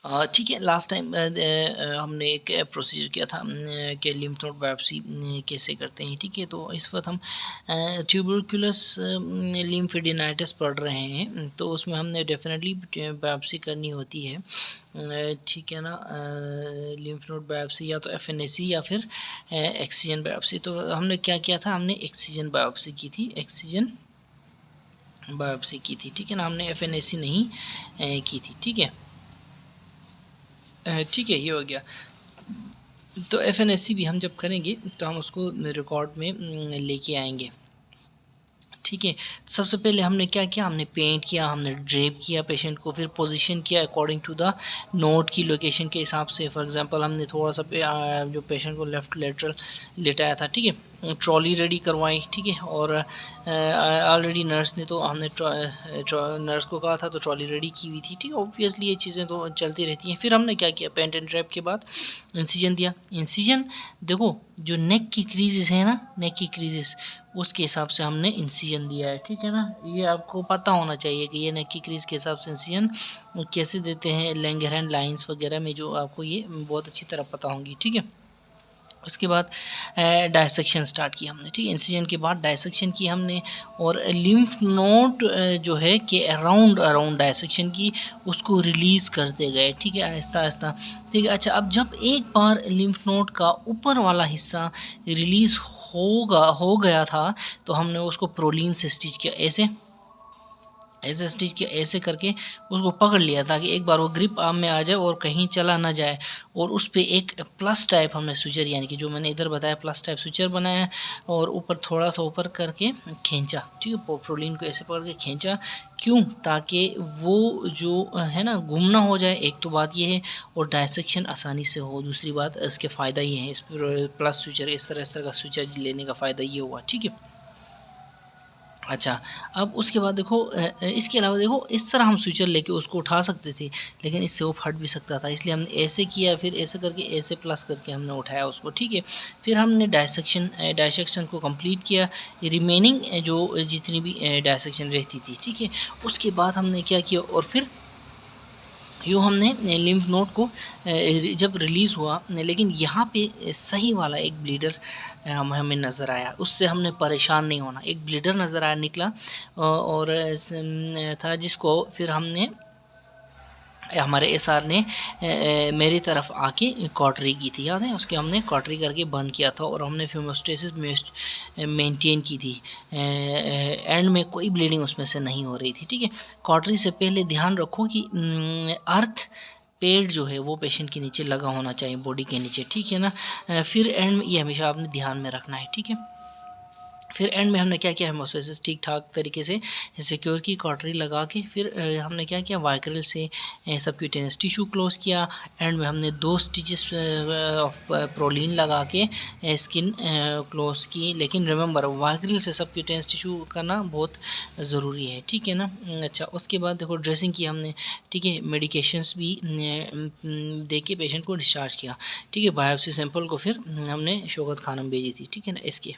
ठीक है, last time हमने एक प्रोसीजर किया था कि लिम्फ नोड बायोप्सी कैसे करते हैं। ठीक है, तो इस वक्त हम ट्यूबरकुलस लिम्फेडिनाइटिस पढ़ रहे हैं, तो उसमें हमने डेफिनेटली बायोप्सी करनी होती है। ठीक है ना, लिम्फ नोड बायोप्सी या तो एफएनएसी या फिर एक्सीजन बायोप्सी। तो हमने क्या किया था, हमने एक्सीजन बायोप्सी की थी, एक्सीजन बायोप्सी की थी। ठीक है ना, हमने एफएनएसी नहीं की थी। ठीक है, ठीक है, ये हो गया। तो एफएनएसी भी हम जब करेंगे तो हम उसको रिकॉर्ड में लेके आएंगे। ठीक है, सबसे पहले हमने क्या किया, हमने पेंट किया, हमने ड्रेप किया पेशेंट को, फिर पोजीशन किया अकॉर्डिंग टू द नोट की लोकेशन के हिसाब से। फॉर एग्जांपल हमने थोड़ा सा जो पेशेंट को लेफ़्ट लेटरल लेटाया था। ठीक है, ट्रॉली रेडी करवाई। ठीक है, और ऑलरेडी नर्स ने तो हमने नर्स को कहा था तो ट्रॉली रेडी की हुई थी। ठीक है, ऑब्वियसली ये चीज़ें तो चलती रहती हैं। फिर हमने क्या किया, पेंट एंड ड्रेप के बाद इंसिजन दिया। इंसिजन देखो, जो नेक की क्रीजेस है ना, नेक की क्रीजेस, उसके हिसाब से हमने इंसिजन दिया है। ठीक है ना, ये आपको पता होना चाहिए कि ये नेक की क्रीज के हिसाब से इंसिजन कैसे देते हैं, लैंगरहैंड लाइंस वगैरह में, जो आपको ये बहुत अच्छी तरह पता होंगी। ठीक है, उसके बाद डायसेक्शन स्टार्ट किया हमने। ठीक है, इंसिजन के बाद डायसेक्शन की हमने, और लिम्फ नोड जो है कि अराउंड डायसेक्शन की, उसको रिलीज़ करते गए। ठीक है, आहिस्ता आहिस्ता। ठीक है, अच्छा, अब जब एक बार लिम्फ नोड का ऊपर वाला हिस्सा रिलीज़ हो गया था, तो हमने उसको प्रोलीन से स्टिच किया, ऐसे स्टिच किया, ऐसे करके उसको पकड़ लिया ताकि एक बार वो ग्रिप आर्म में आ जाए और कहीं चला ना जाए। और उस पर एक प्लस टाइप हमने सुचर, यानी कि जो मैंने इधर बताया प्लस टाइप सुचर बनाया, और ऊपर थोड़ा सा ऊपर करके खींचा। ठीक है, प्रोलीन को ऐसे पकड़ के खींचा, क्यों, ताकि वो जो है ना गुम ना हो जाए। एक तो बात ये है, और डायसेक्शन आसानी से हो। दूसरी बात, इसके फ़ायदा ये है, इस प्लस सुचर, इस तरह का सुचर लेने का फ़ायदा ये हुआ। ठीक है, अच्छा, अब उसके बाद देखो, इसके अलावा देखो, इस तरह हम स्विचर लेके उसको उठा सकते थे, लेकिन इससे वो फट भी सकता था, इसलिए हमने ऐसे किया, फिर ऐसे करके, ऐसे प्लस करके हमने उठाया उसको। ठीक है, फिर हमने डायसेक्शन को कंप्लीट किया, रिमेनिंग जो जितनी भी डायसेक्शन रहती थी। ठीक है, उसके बाद हमने क्या किया, और फिर यूँ हमने लिम्फ नोड को जब रिलीज़ हुआ, लेकिन यहाँ पे सही वाला एक ब्लीडर हमें नज़र आया, उससे हमने परेशान नहीं होना। एक ब्लीडर नज़र आया, निकला, और था, जिसको फिर हमने, हमारे एसआर ने मेरी तरफ आके कॉटरी की थी, याद है, उसके हमने कॉटरी करके बंद किया था, और हमने हेमोस्टेसिस मेंटेन की थी। एंड में कोई ब्लीडिंग उसमें से नहीं हो रही थी। ठीक है, कॉटरी से पहले ध्यान रखो कि अर्थ पेड जो है वो पेशेंट के नीचे लगा होना चाहिए, बॉडी के नीचे। ठीक है ना, फिर एंड में ये हमेशा आपने ध्यान में रखना है। ठीक है, फिर एंड में हमने क्या किया, हेमोस्टेसिस ठीक ठाक तरीके से सिक्योर की, कॉटरी लगा के, फिर हमने क्या किया, वाइक्रिल से सबक्यूटेनियस टिश्यू क्लोज किया। एंड में हमने 2 स्टिचेस ऑफ प्रोलीन लगा के स्किन क्लोज की। लेकिन रिमेंबर, वाइक्रिल से सबक्यूटेनियस टिश्यू करना बहुत ज़रूरी है। ठीक है ना, अच्छा, उसके बाद देखो ड्रेसिंग की हमने। ठीक है, मेडिकेशंस भी दे के पेशेंट को डिस्चार्ज किया। ठीक है, बायोप्सी सैंपल को फिर हमने शौकत खानम भेजी थी। ठीक है ना, इसके